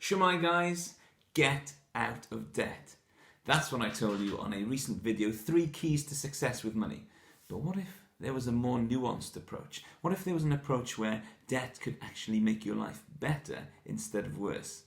Shumai guys, get out of debt. That's what I told you on a recent video, 3 keys to success with money. But what if there was a more nuanced approach? What if there was an approach where debt could actually make your life better instead of worse?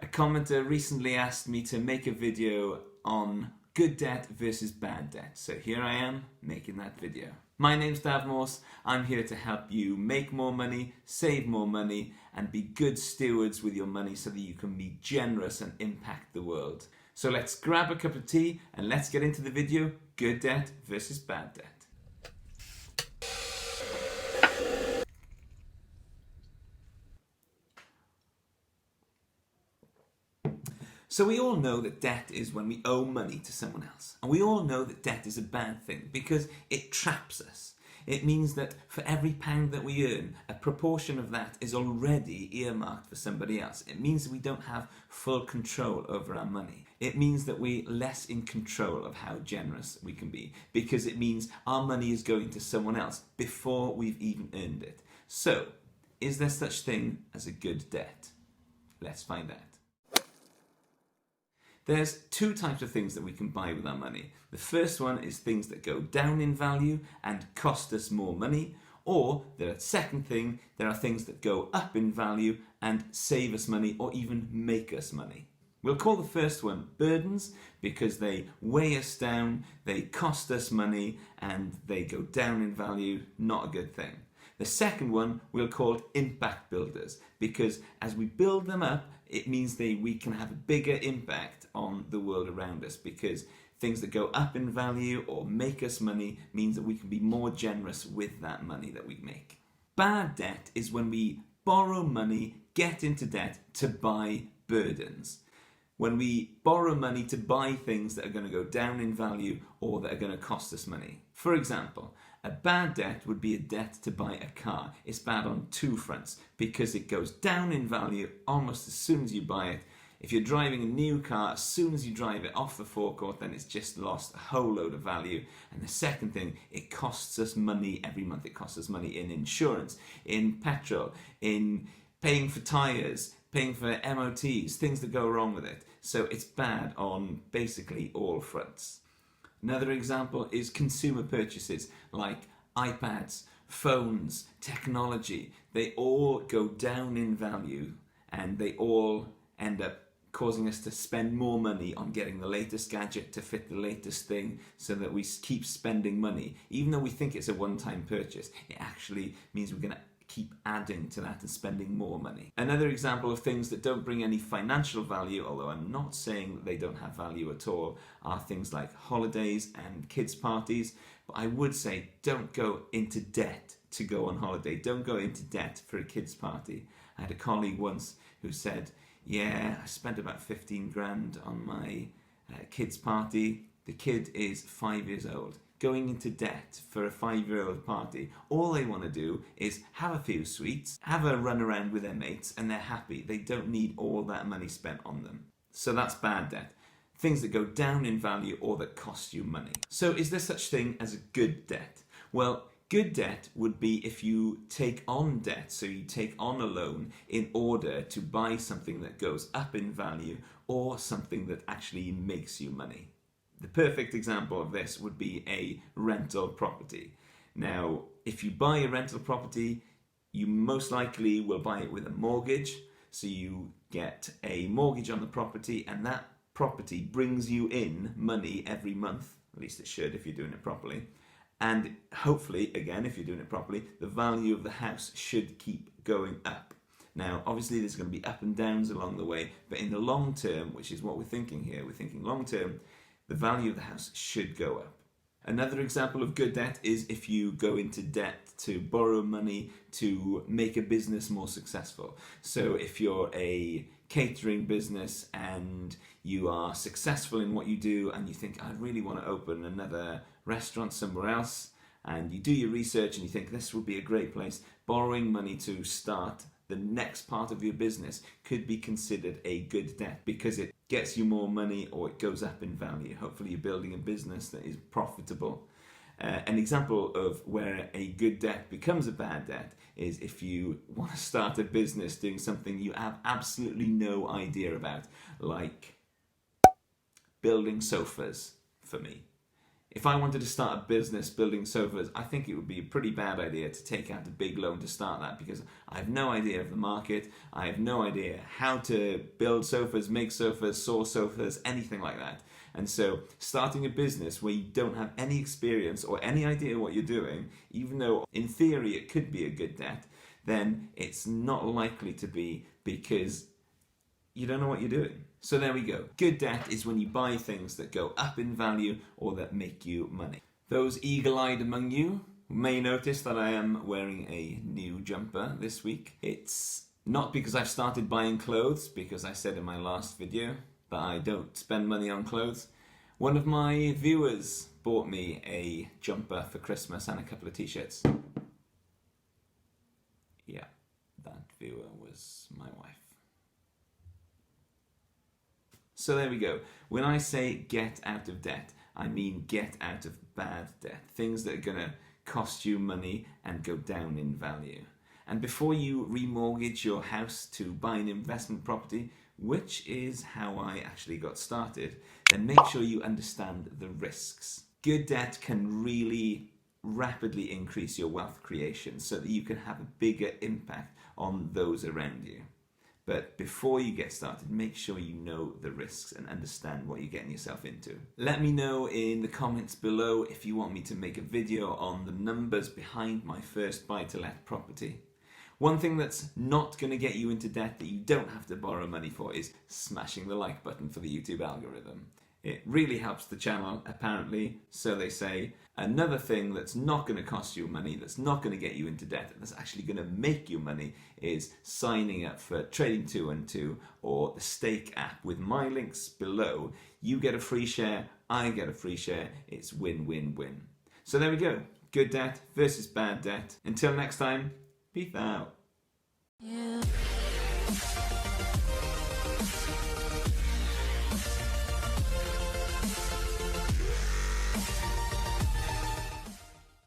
A commenter recently asked me to make a video on good debt versus bad debt. So here I am making that video. My name's Dav Morse. I'm here to help you make more money, save more money, and be good stewards with your money so that you can be generous and impact the world. So let's grab a cup of tea and let's get into the video, good debt versus bad debt. So we all know that debt is when we owe money to someone else. And we all know that debt is a bad thing because it traps us. It means that for every pound that we earn, a proportion of that is already earmarked for somebody else. It means that we don't have full control over our money. It means that we're less in control of how generous we can be because it means our money is going to someone else before we've even earned it. So, is there such thing as a good debt? Let's find out. There's 2 types of things that we can buy with our money. The first one is things that go down in value and cost us more money, or the second thing, there are things that go up in value and save us money or even make us money. We'll call the first one burdens because they weigh us down, they cost us money, and they go down in value. Not a good thing. The second one we'll call impact builders because as we build them up, it means we can have a bigger impact on the world around us because things that go up in value or make us money means that we can be more generous with that money that we make. Bad debt is when we borrow money, get into debt to buy burdens. When we borrow money to buy things that are going to go down in value or that are going to cost us money. For example, a bad debt would be a debt to buy a car. It's bad on 2 fronts because it goes down in value almost as soon as you buy it. If you're driving a new car, as soon as you drive it off the forecourt, then it's just lost a whole load of value. And the second thing, it costs us money every month. It costs us money in insurance, in petrol, in paying for tyres, paying for MOTs, things that go wrong with it. So it's bad on basically all fronts. Another example is consumer purchases like iPads, phones, technology. They all go down in value and they all end up causing us to spend more money on getting the latest gadget to fit the latest thing so that we keep spending money. Even though we think it's a one-time purchase, it actually means we're going to keep adding to that and spending more money. Another example of things that don't bring any financial value, although I'm not saying that they don't have value at all, are things like holidays and kids' parties. But I would say don't go into debt to go on holiday. Don't go into debt for a kids' party. I had a colleague once who said, yeah, I spent about 15 grand on my kids' party. The kid is 5 years old. Going into debt for a 5-year-old party, all they want to do is have a few sweets, have a run around with their mates, and they're happy. They don't need all that money spent on them. So that's bad debt. Things that go down in value or that cost you money. So is there such thing as a good debt? Well, good debt would be if you take on debt, so you take on a loan in order to buy something that goes up in value or something that actually makes you money. The perfect example of this would be a rental property. Now, if you buy a rental property, you most likely will buy it with a mortgage. So you get a mortgage on the property and that property brings you in money every month. At least it should if you're doing it properly. And hopefully, again, if you're doing it properly, the value of the house should keep going up. Now, obviously, there's going to be up and downs along the way, but in the long term, which is what we're thinking here, we're thinking long term, the value of the house should go up. Another example of good debt is if you go into debt to borrow money to make a business more successful. So if you're a catering business and you are successful in what you do and you think, I really want to open another restaurant somewhere else, and you do your research and you think this would be a great place, borrowing money to start the next part of your business could be considered a good debt because it gets you more money or it goes up in value. Hopefully you're building a business that is profitable. An example of where a good debt becomes a bad debt is if you want to start a business doing something you have absolutely no idea about, like building sofas for me. If I wanted to start a business building sofas, I think it would be a pretty bad idea to take out a big loan to start that, because I have no idea of the market, I have no idea how to build sofas, make sofas, source sofas, anything like that. And so starting a business where you don't have any experience or any idea what you're doing, even though in theory it could be a good debt, then it's not likely to be, because you don't know what you're doing. So there we go. Good debt is when you buy things that go up in value or that make you money. Those eagle-eyed among you may notice that I am wearing a new jumper this week. It's not because I've started buying clothes, because I said in my last video that I don't spend money on clothes. One of my viewers bought me a jumper for Christmas and a couple of t-shirts. Yeah, that viewer was my wife. So there we go. When I say get out of debt, I mean get out of bad debt. Things that are going to cost you money and go down in value. And before you remortgage your house to buy an investment property, which is how I actually got started, then make sure you understand the risks. Good debt can really rapidly increase your wealth creation so that you can have a bigger impact on those around you. But before you get started, make sure you know the risks and understand what you're getting yourself into. Let me know in the comments below if you want me to make a video on the numbers behind my first buy-to-let property. One thing that's not going to get you into debt that you don't have to borrow money for is smashing the like button for the YouTube algorithm. It really helps the channel, apparently, so they say. Another thing that's not going to cost you money, that's not going to get you into debt, that's actually going to make you money, is signing up for Trading 212 or the Stake app. With my links below, you get a free share, I get a free share. It's win-win-win. So there we go. Good debt versus bad debt. Until next time, peace out. Yeah.